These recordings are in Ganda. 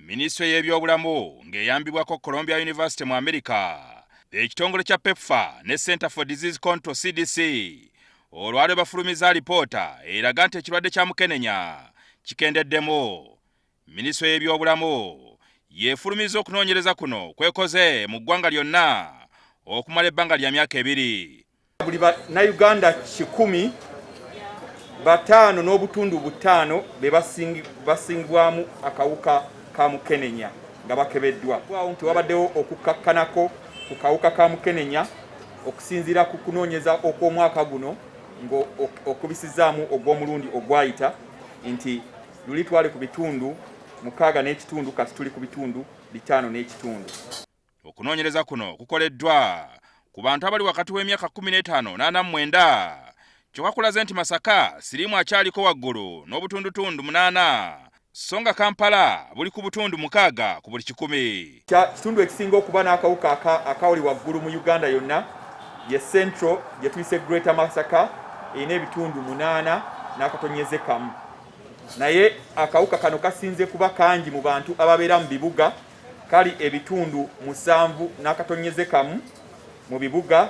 Minisita y'ebyobulamu ng'eyambibwako Columbia University mu America, ekitongole kya PEPFAR ne Center for Disease Control CDC olwaleero bafulumiza Alipoota eraga nti ekirwadde kya mukenenya kikendeddemu. Minisita y'ebyobulamu yeefulumiza okunoonyereza kuno kwekoze mu ggwanga lyonna okumala ebbanga lya myaka 2. Buli Bannayuganda 100 5 n'obutundu 5 be basingibwamu akawuka ka mukenenya nga bakebeddwa. Awo nti wabaddewo okukakkanako ku kawuka ka mukenenya okusinziira ku kunoonyeza okw'omwaka guno ng'okubisizaamu ogw'omulundi ogwayita nti luli twali ku bitundu 6 n'ekitundu, kati tuli ku bitundu 5 n'ekitundu. Okunoonyereza kuno kukoleddwa ku bantu abali wakati w'emyaka 15 n'ana 9, kyokka kulaze nti Masaka siriimu akyaliko waggulu n'obutundutundu 8, so nga Kampala buli ku butundu 6 ku buli 100. Kitundu ekisinga okuba n'akawuka akawuli waggulu mu Uganda yonna ye Central gye tuyise Greater Masaka erina ebitundu 8 n'akatonyeze kamu. Naye akawuka kano kasinze kuba kangi mu bantu ababeera mu bibuga, kali ebitundu 7 n'akatonyeze kamu mu bibuga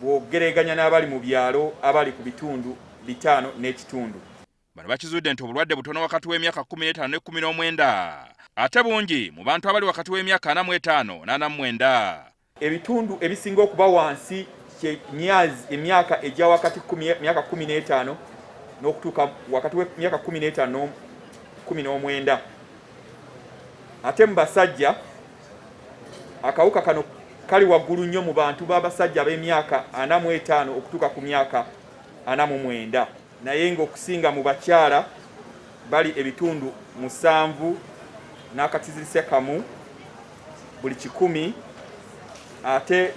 bw'ogeraganya n'abali mu byalo abali ku bitundu 5 n'ekitundu. Bano bakizudde nti obulwadde butono wakati w'emyaka 15 ne 19 ate bungi mu bantu abali wakati w'emyaka 45 n'ana 9. Ebitundu ebisinga okuba wansi emyaka ejja wakati myaka 15 n'okutuuka wakati w'emyaka 15 19. Ate mu basajja akawuka kano kali waggulu nnyo mu bantu b'abasajja ab'emyaka 45 okutuuka ku myaka 49, naye ng'okusinga mu bakyala bali ebitundu 7 n'akatizirisa kamu buli 100, ate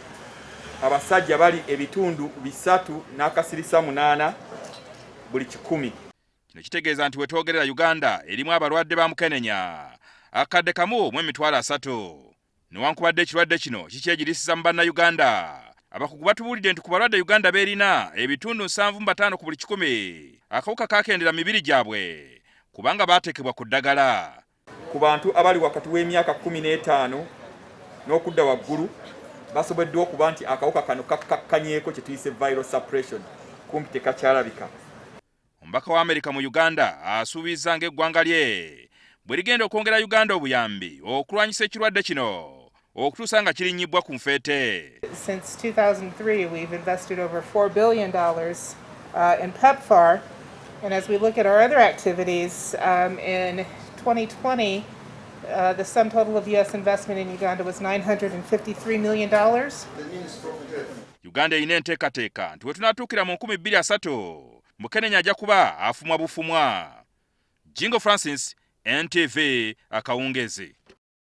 abasajja bali ebitundu 3 n'akasirisa 8 buli 100. Kino kitegeeza nti wetwogerera Uganda erimu abalwadde ba mukenenya akadde kamu mu emitwalo 3. Newankubadde ekirwadde kino kikyegirisiza mu Bannayuganda, abakugu batubuulidde nti ku balwadde Uganda beerina ebitundu 7.5 ku buli 100 akawuka kakendera mu mibiri gyabwe kubanga baateekebwa ku ddagala. Ku bantu abali wakati w'emyaka 15 n'okudda waggulu basoboddwa okuba nti akawuka kano kakkanyeeko kye tuyise viral suppression, kumpi tekakyalabika. Omubaka wa America mu Uganda asuubiza ng'eggwanga lye bwe ligenda okwongera Uganda obuyambi okulwanyisa ekirwadde kino okutuusa nga kirinnyibwa ku nfeete. Since 2003 we've invested over $4 billion in PEPFAR, and as we look at our other activities in 2020 the sum total of US investment in Uganda was $953 million. Uganda erina enteekateeka nti we tunaatuukira mu 2030 mukenenya ajja kuba afumwa bufumwa. Jingo Francis, NTV, Akawungeezi.